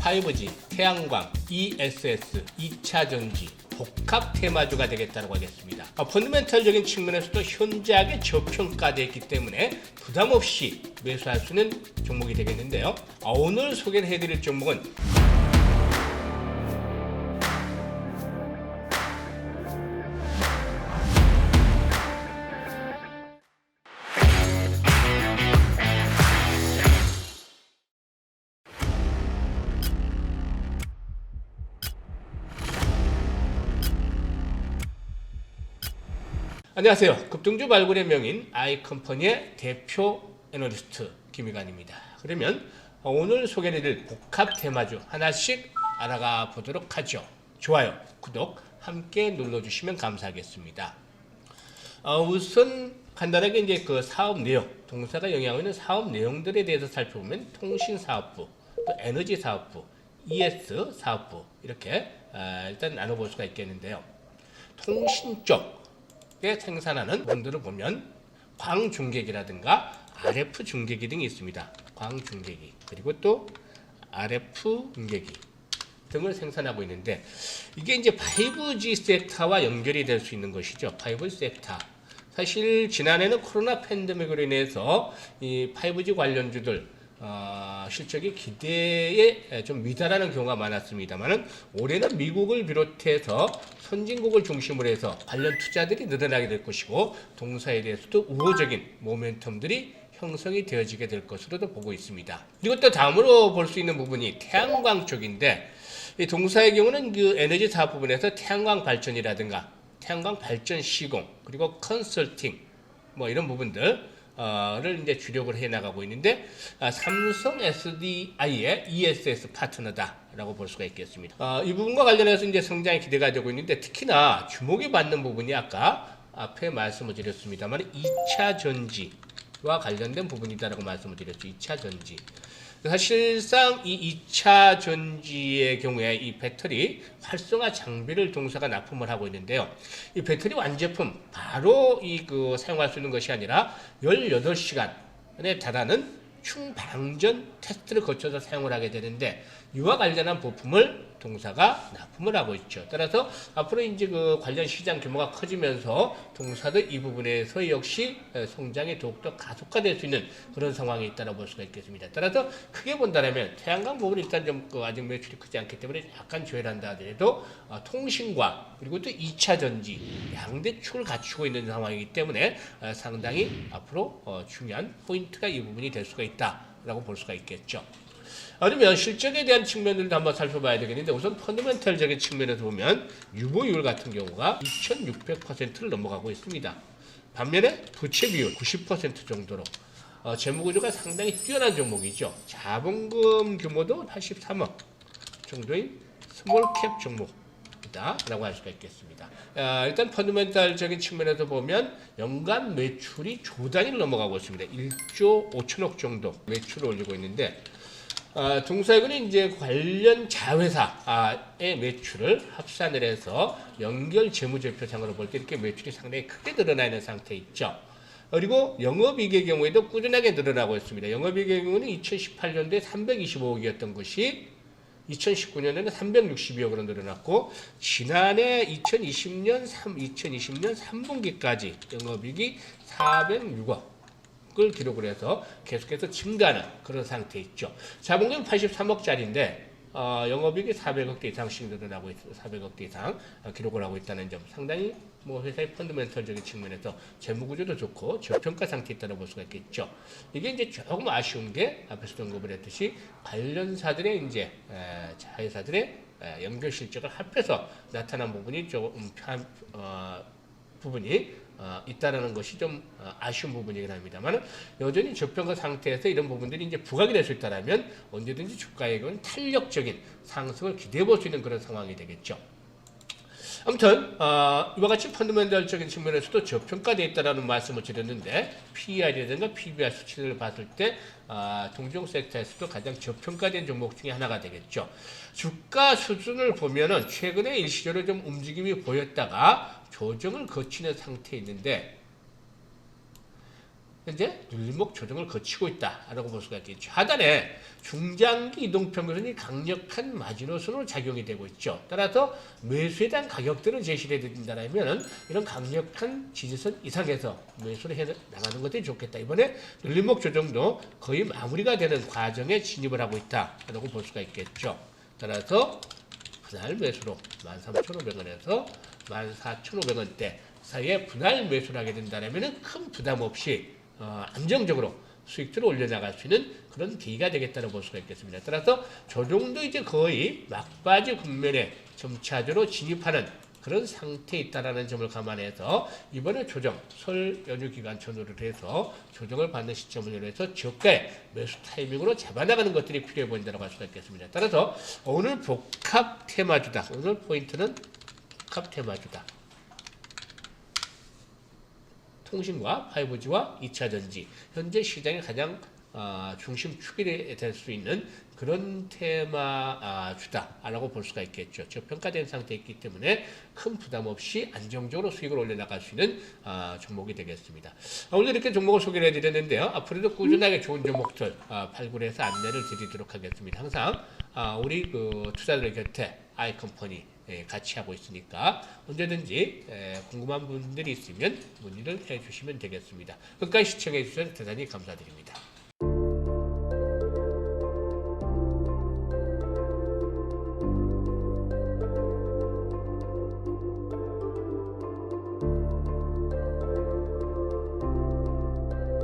5G, 태양광, ESS, 2차 전지, 복합 테마주가 되겠다고 하겠습니다. 펀더멘털적인 측면에서도 현저하게 저평가되어 있기 때문에 부담 없이 매수할 수 있는 종목이 되겠는데요. 오늘 소개해드릴 종목은 안녕하세요. 급등주 발굴의 명인 아이컴퍼니의 대표 애널리스트 김희관입니다. 그러면 오늘 소개해드릴 복합 테마주 하나씩 알아가 보도록 하죠. 좋아요, 구독 함께 눌러주시면 감사하겠습니다. 우선 간단하게 이제 그 사업 내용, 동사가 영위하고 있는 사업 내용들에 대해서 살펴보면 통신사업부, 또 에너지사업부, ES 사업부 이렇게 일단 나눠볼 수가 있겠는데요. 통신 쪽 생산하는 부분들을 보면 광중계기라든가 RF 중계기 등이 있습니다. 광중계기 그리고 또 RF 중계기 등을 생산하고 있는데 이게 이제 5G 섹터와 연결이 될 수 있는 것이죠. 5G 섹터. 사실 지난해는 코로나 팬데믹으로 인해서 이 5G 관련주들 실적이 기대에 좀 미달하는 경우가 많았습니다만은 올해는 미국을 비롯해서 선진국을 중심으로 해서 관련 투자들이 늘어나게 될 것이고 동사에 대해서도 우호적인 모멘텀들이 형성이 되어지게 될 것으로도 보고 있습니다. 그리고 또 다음으로 볼 수 있는 부분이 태양광 쪽인데 이 동사의 경우는 그 에너지 사업 부분에서 태양광 발전이라든가 태양광 발전 시공 그리고 컨설팅 뭐 이런 부분들 를 이제 주력을 해 나가고 있는데 삼성 SDI의 ESS 파트너다라고 볼 수가 있겠습니다. 이 부분과 관련해서 이제 성장이 기대가 되고 있는데 특히나 주목이 받는 부분이 아까 앞에 말씀을 드렸습니다만 2차 전지와 관련된 부분이다라고 말씀을 드렸죠. 2차 전지. 사실상 이 2차 전지의 경우에 이 배터리 활성화 장비를 동사가 납품을 하고 있는데요. 이 배터리 완제품 바로 사용할 수 있는 것이 아니라 18시간에 달하는 충방전 테스트를 거쳐서 사용을 하게 되는데 이와 관련한 부품을 동사가 납품을 하고 있죠. 따라서 앞으로 이제 그 관련 시장 규모가 커지면서 동사도 이 부분에서 역시 성장이 더욱더 가속화될 수 있는 그런 상황이 있다고 볼 수가 있겠습니다. 따라서 크게 본다면 태양광 부분은 일단 좀 아직 매출이 크지 않기 때문에 약간 조율한다 하더라도 통신과 그리고 또 2차 전지 양대 축을 갖추고 있는 상황이기 때문에 상당히 앞으로 중요한 포인트가 이 부분이 될 수가 있다라고 볼 수가 있겠죠. 그러면 실적에 대한 측면들도 한번 살펴봐야 되겠는데 우선 펀더멘털적인 측면에서 보면 유보율 같은 경우가 2600%를 넘어가고 있습니다. 반면에 부채 비율 90% 정도로 재무구조가 상당히 뛰어난 종목이죠. 자본금 규모도 83억 정도인 스몰캡 종목이다 라고 할 수가 있겠습니다. 일단 펀더멘털적인 측면에서 보면 연간 매출이 조 단위를 넘어가고 있습니다. 1조 5천억 정도 매출을 올리고 있는데 동사에는 이제 관련 자회사의 매출을 합산을 해서 연결 재무제표상으로 볼 때 이렇게 매출이 상당히 크게 늘어나 있는 상태에 있죠. 그리고 영업이익의 경우에도 꾸준하게 늘어나고 있습니다. 영업이익의 경우는 2018년도에 325억이었던 것이 2019년에는 362억으로 늘어났고 지난해 2020년 3분기까지 영업이익이 406억 을 기록을 해서 계속해서 증가하는 그런 상태에 있죠. 자본금 83억짜리인데 영업이익이 400억대 이상씩 늘어나고 있어요. 400억대 이상 기록을 하고 있다는 점 상당히 회사의 펀더멘털적인 측면에서 재무구조도 좋고 저평가 상태에 있다고 볼 수가 있겠죠. 이게 이제 조금 아쉬운 게 앞에서 언급을 했듯이 관련사들의 이제 자회사들의 연결 실적을 합해서 나타난 부분이 조금 부분이 있다라는 것이 좀 아쉬운 부분이긴 합니다만 여전히 저평가 상태에서 이런 부분들이 이제 부각이 될 수 있다면 언제든지 주가의 경우는 탄력적인 상승을 기대해 볼 수 있는 그런 상황이 되겠죠. 아무튼 이와 같이 펀더멘털적인 측면에서도 저평가되어 있다는 말씀을 드렸는데 PER이라든가 PBR 수치를 봤을 때 동종 섹터에서도 가장 저평가된 종목 중에 하나가 되겠죠. 주가 수준을 보면은 최근에 일시적으로 좀 움직임이 보였다가 조정을 거치는 상태에 있는데 현재 눌림목 조정을 거치고 있다라고 볼 수가 있겠죠. 하단에 중장기 이동평균선이 강력한 마지노선으로 작용이 되고 있죠. 따라서 매수에 대한 가격들을 제시를 해드린다면 이런 강력한 지지선 이상에서 매수를 해 나가는 것이 좋겠다. 이번에 눌림목 조정도 거의 마무리가 되는 과정에 진입을 하고 있다라고 볼 수가 있겠죠. 따라서 분할 매수로 13,500원에서 14,500원대 사이에 분할 매수를 하게 된다면 큰 부담 없이 안정적으로 수익들을 올려나갈 수 있는 그런 계기가 되겠다고 볼 수가 있겠습니다. 따라서 저 정도 이제 거의 막바지 국면에 점차적으로 진입하는 그런 상태에 있다라는 점을 감안해서 이번에 조정, 설 연휴 기간 전후를 해서 조정을 받는 시점을 해서 저가의 매수 타이밍으로 잡아나가는 것들이 필요해 보인다고 할 수가 있겠습니다. 따라서 오늘 복합 테마주다. 오늘 포인트는 복합 테마주다. 통신과 5G와 2차전지 현재 시장의 가장 중심축이 될 수 있는 그런 테마주다라고 볼 수가 있겠죠. 저평가된 상태에 있기 때문에 큰 부담 없이 안정적으로 수익을 올려나갈 수 있는 종목이 되겠습니다. 오늘 이렇게 종목을 소개를 해드렸는데요. 앞으로도 꾸준하게 좋은 종목들 발굴해서 안내를 드리도록 하겠습니다. 항상 우리 투자자들 곁에 아이컴퍼니 같이 하고 있으니까 언제든지 궁금한 분들이 있으면 문의를 해주시면 되겠습니다. 끝까지 시청해 주셔서 대단히 감사드립니다.